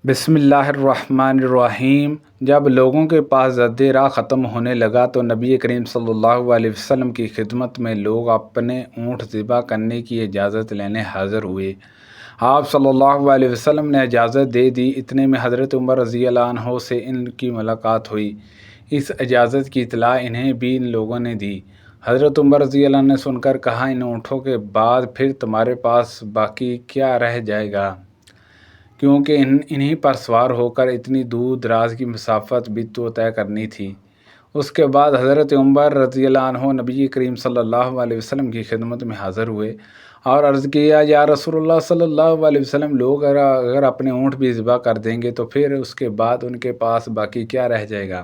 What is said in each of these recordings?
بسم اللہ الرحمن الرحیم۔ جب لوگوں کے پاس زاد راہ ختم ہونے لگا تو نبی کریم صلی اللہ علیہ وسلم کی خدمت میں لوگ اپنے اونٹ ذبح کرنے کی اجازت لینے حاضر ہوئے۔ آپ صلی اللہ علیہ وسلم نے اجازت دے دی۔ اتنے میں حضرت عمر رضی اللہ عنہ سے ان کی ملاقات ہوئی۔ اس اجازت کی اطلاع انہیں بھی ان لوگوں نے دی۔ حضرت عمر رضی اللہ عنہ نے سن کر کہا، ان اونٹوں کے بعد پھر تمہارے پاس باقی کیا رہ جائے گا، کیونکہ انہی پر سوار ہو کر اتنی دور دراز کی مسافت بھی تو طے کرنی تھی۔ اس کے بعد حضرت عمر رضی اللہ عنہ نبی کریم صلی اللہ علیہ وسلم کی خدمت میں حاضر ہوئے اور عرض کیا، یا رسول اللہ صلی اللہ علیہ وسلم، لوگ اگر اپنے اونٹ بھی ذبح کر دیں گے تو پھر اس کے بعد ان کے پاس باقی کیا رہ جائے گا؟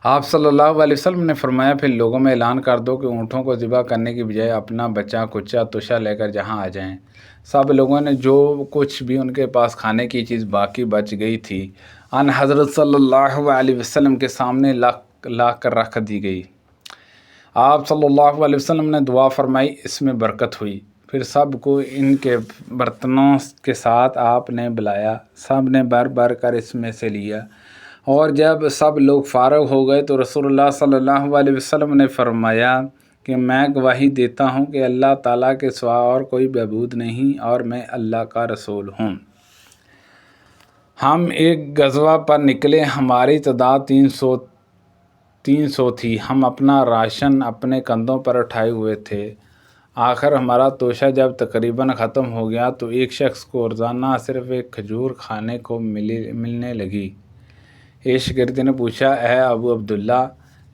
آپ صلی اللہ علیہ وسلم نے فرمایا، پھر لوگوں میں اعلان کر دو کہ اونٹوں کو ذبح کرنے کی بجائے اپنا بچہ کچا توشہ لے کر جہاں آ جائیں۔ سب لوگوں نے جو کچھ بھی ان کے پاس کھانے کی چیز باقی بچ گئی تھی ان حضرت صلی اللہ علیہ وسلم کے سامنے لا کر رکھ دی گئی۔ آپ صلی اللہ علیہ وسلم نے دعا فرمائی، اس میں برکت ہوئی۔ پھر سب کو ان کے برتنوں کے ساتھ آپ نے بلایا، سب نے بھر بھر کر اس میں سے لیا، اور جب سب لوگ فارغ ہو گئے تو رسول اللہ صلی اللہ علیہ وسلم نے فرمایا کہ میں گواہی دیتا ہوں کہ اللہ تعالیٰ کے سوا اور کوئی معبود نہیں اور میں اللہ کا رسول ہوں۔ ہم ایک غزوہ پر نکلے، ہماری تعداد 300 تھی۔ ہم اپنا راشن اپنے کندھوں پر اٹھائے ہوئے تھے۔ آخر ہمارا توشہ جب تقریباً ختم ہو گیا تو ایک شخص کو روزانہ صرف ایک کھجور کھانے کو ملنے لگی۔ ایک شاگرد نے پوچھا، اے ابو عبداللہ،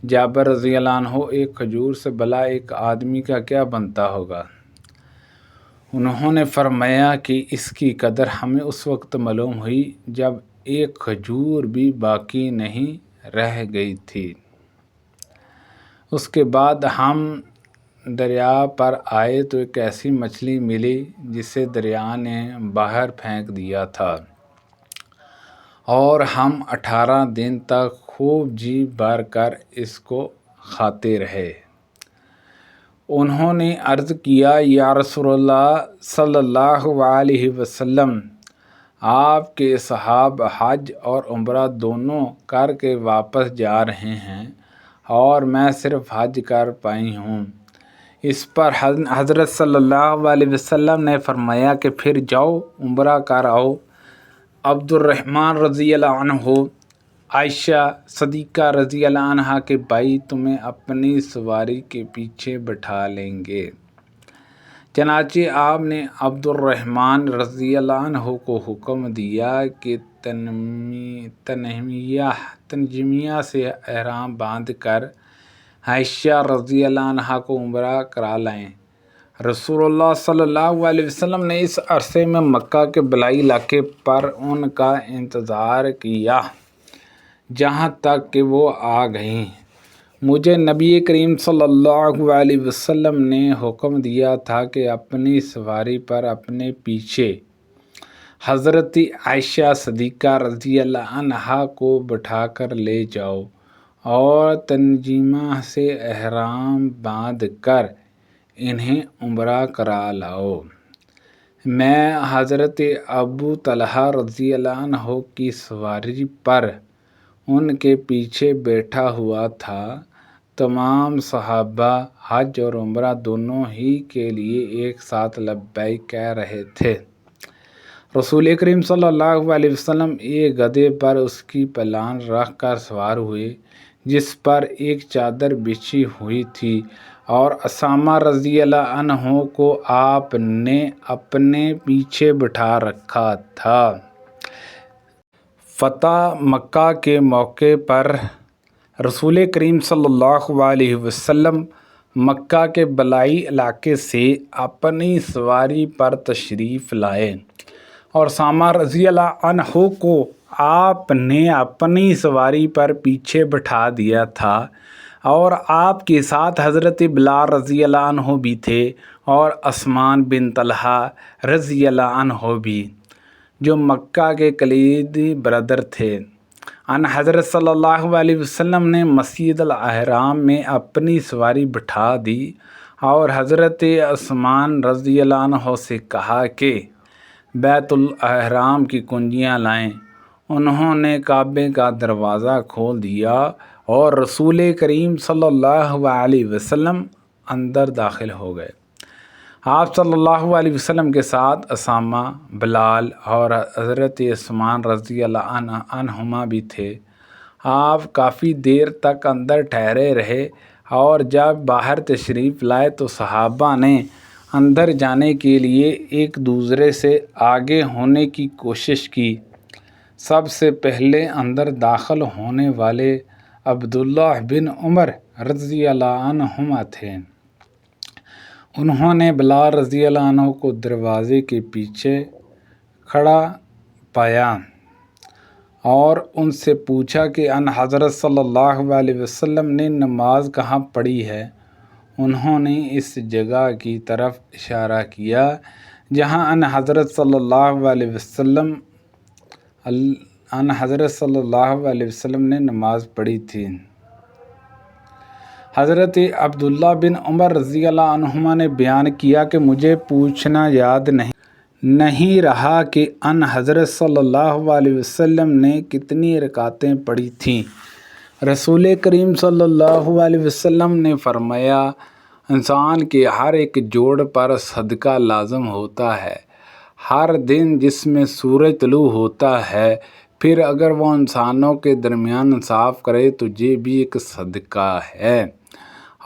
جابر رضی اللہ عنہ، ایک کھجور سے بھلا ایک آدمی کا کیا بنتا ہوگا؟ انہوں نے فرمایا کہ اس کی قدر ہمیں اس وقت معلوم ہوئی جب ایک کھجور بھی باقی نہیں رہ گئی تھی۔ اس کے بعد ہم دریا پر آئے تو ایک ایسی مچھلی ملی جسے دریا نے باہر پھینک دیا تھا، اور ہم 18 دن تک خوب جی بھر کر اس کو کھاتے رہے۔ انہوں نے عرض کیا، یا رسول اللہ صلی اللہ علیہ وسلم، آپ کے اصحاب حج اور عمرہ دونوں کر کے واپس جا رہے ہیں اور میں صرف حج کر پائی ہوں۔ اس پر حضرت صلی اللہ علیہ وسلم نے فرمایا کہ پھر جاؤ عمرہ کر آؤ۔ عبد الرحمن رضی اللہ عنہ، عائشہ صدیقہ رضی اللہ عنہ کے بھائی تمہیں اپنی سواری کے پیچھے بٹھا لیں گے۔ چنانچہ آپ نے عبد الرحمن رضی اللہ عنہ کو حکم دیا کہ تنجمیہ سے احرام باندھ کر عائشہ رضی اللہ عنہ کو عمرہ کرا لائیں۔ رسول اللہ صلی اللہ علیہ وسلم نے اس عرصے میں مکہ کے بالائی علاقے پر ان کا انتظار کیا جہاں تک کہ وہ آ گئیں۔ مجھے نبی کریم صلی اللہ علیہ وسلم نے حکم دیا تھا کہ اپنی سواری پر اپنے پیچھے حضرت عائشہ صدیقہ رضی اللہ عنہا کو بٹھا کر لے جاؤ اور تنجیمہ سے احرام باندھ کر انہیں عمرہ کرا لاؤ۔ میں حضرت ابو طلحہ رضی اللہ عنہ کی سواری پر ان کے پیچھے بیٹھا ہوا تھا۔ تمام صحابہ حج اور عمرہ دونوں ہی کے لیے ایک ساتھ لبیک کہہ رہے تھے۔ رسول کریم صلی اللہ علیہ وسلم ایک گدھے پر اس کی پلان رکھ کر سوار ہوئے جس پر ایک چادر بچھی ہوئی تھی، اور اسامہ رضی اللہ عنہ کو آپ نے اپنے پیچھے بٹھا رکھا تھا۔ فتح مکہ کے موقع پر رسول کریم صلی اللہ علیہ وسلم مکہ کے بالائی علاقے سے اپنی سواری پر تشریف لائے اور اسامہ رضی اللہ عنہ کو آپ نے اپنی سواری پر پیچھے بٹھا دیا تھا، اور آپ کے ساتھ حضرت بلال رضی اللہ عنہ بھی تھے اور عثمان بن طلحہ رضی اللہ عنہ بھی، جو مکہ کے کلیدی برادر تھے۔ ان حضرت صلی اللہ علیہ وسلم نے مسجد الحرام میں اپنی سواری بٹھا دی اور حضرت عثمان رضی اللہ عنہ سے کہا کہ بیت الاحرام کی کنجیاں لائیں۔ انہوں نے کعبے کا دروازہ کھول دیا اور رسول کریم صلی اللہ علیہ وسلم اندر داخل ہو گئے۔ آپ صلی اللہ علیہ وسلم کے ساتھ اسامہ، بلال اور حضرت عثمان رضی اللہ عنہما بھی تھے۔ آپ کافی دیر تک اندر ٹھہرے رہے اور جب باہر تشریف لائے تو صحابہ نے اندر جانے کے لیے ایک دوسرے سے آگے ہونے کی کوشش کی۔ سب سے پہلے اندر داخل ہونے والے عبداللہ بن عمر رضی اللہ عنہما تھے۔ انہوں نے بلال رضی اللہ عنہ کو دروازے کے پیچھے کھڑا پایا اور ان سے پوچھا کہ ان حضرت صلی اللہ علیہ وسلم نے نماز کہاں پڑھی ہے؟ انہوں نے اس جگہ کی طرف اشارہ کیا جہاں ان حضرت صلی اللہ علیہ وسلم نے نماز پڑھی تھی۔ حضرت عبداللہ بن عمر رضی اللہ عنہما نے بیان کیا کہ مجھے پوچھنا یاد نہیں رہا کہ ان حضرت صلی اللہ علیہ وسلم نے کتنی رکعتیں پڑھی تھیں۔ رسول کریم صلی اللہ علیہ وسلم نے فرمایا، انسان کے ہر ایک جوڑ پر صدقہ لازم ہوتا ہے ہر دن جس میں سورج طلوع ہوتا ہے، پھر اگر وہ انسانوں کے درمیان انصاف کرے تو یہ بھی ایک صدقہ ہے،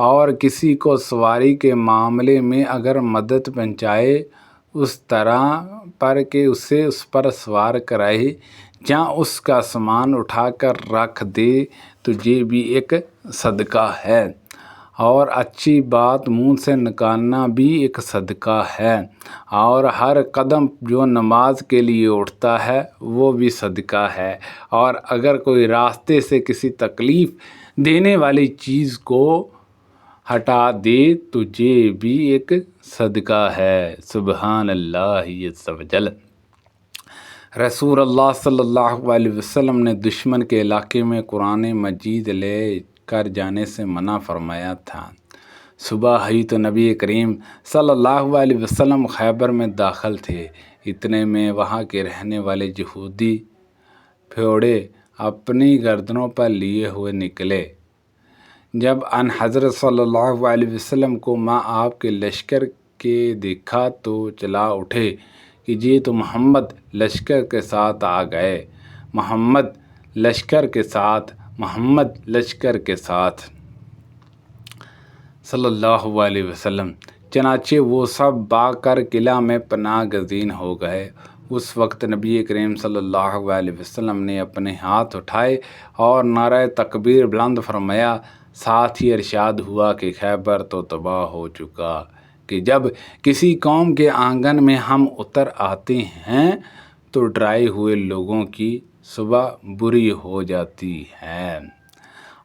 اور کسی کو سواری کے معاملے میں اگر مدد پہنچائے اس طرح پر کہ اسے اس پر سوار کرائے یا اس کا سامان اٹھا کر رکھ دے تو یہ بھی ایک صدقہ ہے، اور اچھی بات منہ سے نکالنا بھی ایک صدقہ ہے، اور ہر قدم جو نماز کے لیے اٹھتا ہے وہ بھی صدقہ ہے، اور اگر کوئی راستے سے کسی تکلیف دینے والی چیز کو ہٹا دے تو یہ بھی ایک صدقہ ہے۔ سبحان اللہ عز و جل۔ رسول اللہ صلی اللہ علیہ وسلم نے دشمن کے علاقے میں قرآن مجید لے کر جانے سے منع فرمایا تھا۔ صبح ہی تو نبی کریم صلی اللہ علیہ وسلم خیبر میں داخل تھے، اتنے میں وہاں کے رہنے والے یہودی پھیوڑے اپنی گردنوں پر لیے ہوئے نکلے۔ جب ان حضرت صلی اللہ علیہ وسلم کو ماں آپ کے لشکر کے دیکھا تو چلا اٹھے کہ یہ تو محمد لشکر کے ساتھ آ گئے، محمد لشکر کے ساتھ، محمد لشکر کے ساتھ صلی اللہ علیہ وسلم۔ چنانچہ وہ سب بھاگ کر قلعہ میں پناہ گزین ہو گئے۔ اس وقت نبی کریم صلی اللہ علیہ وسلم نے اپنے ہاتھ اٹھائے اور نعرہ تکبیر بلند فرمایا، ساتھ ہی ارشاد ہوا کہ خیبر تو تباہ ہو چکا، کہ جب کسی قوم کے آنگن میں ہم اتر آتے ہیں تو ڈرائے ہوئے لوگوں کی صبح بری ہو جاتی ہے۔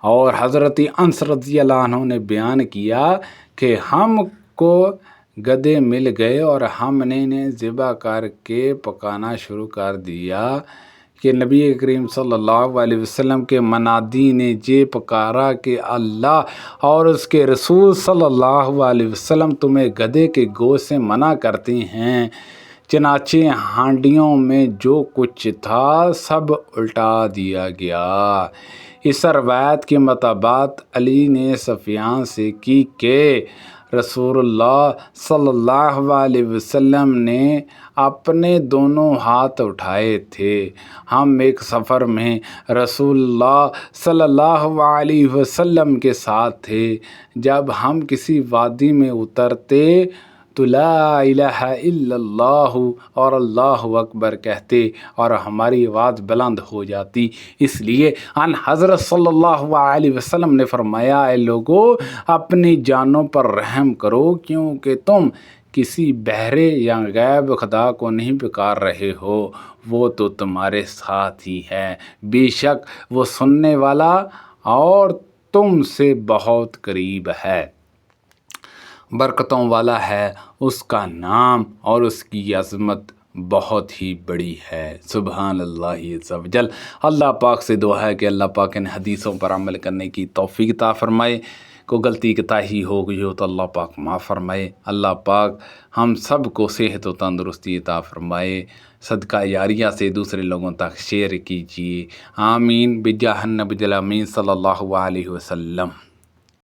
اور حضرت انس رضی اللہ عنہ نے بیان کیا کہ ہم کو گدھے مل گئے اور ہم نے انہیں ذبح کر کے پکانا شروع کر دیا کہ نبی کریم صلی اللہ علیہ وسلم کے منادی نے یہ پکارا کہ اللہ اور اس کے رسول صلی اللہ علیہ وسلم تمہیں گدھے کے گوشت سے منع کرتے ہیں۔ چنانچہ ہانڈیوں میں جو کچھ تھا سب الٹا دیا گیا۔ اس روایت کے مطابق علی نے سفیان سے کی کہ رسول اللہ صلی اللہ علیہ وسلم نے اپنے دونوں ہاتھ اٹھائے تھے۔ ہم ایک سفر میں رسول اللہ صلی اللہ علیہ وسلم کے ساتھ تھے، جب ہم کسی وادی میں اترتے تو لا الہ الا اللہ اور اللہ اکبر کہتے اور ہماری آواز بلند ہو جاتی۔ اس لیے ان حضرت صلی اللہ علیہ وسلم نے فرمایا، اے لوگو اپنی جانوں پر رحم کرو، کیونکہ تم کسی بہرے یا غائب خدا کو نہیں پکار رہے ہو، وہ تو تمہارے ساتھ ہی ہے، بے شک وہ سننے والا اور تم سے بہت قریب ہے، برکتوں والا ہے، اس کا نام اور اس کی عظمت بہت ہی بڑی ہے۔ سبحان اللہ عز و جل۔ اللہ پاک سے دعا ہے کہ اللہ پاک ان حدیثوں پر عمل کرنے کی توفیق عطا فرمائے۔ کو غلطی کوتاہی ہو گئی ہو تو اللہ پاک معاف فرمائے۔ اللہ پاک ہم سب کو صحت و تندرستی عطا فرمائے۔ صدقہ جاریہ سے دوسرے لوگوں تک شیئر کیجیے۔ آمین بجاہ النبی الامین صلی اللہ علیہ وسلم۔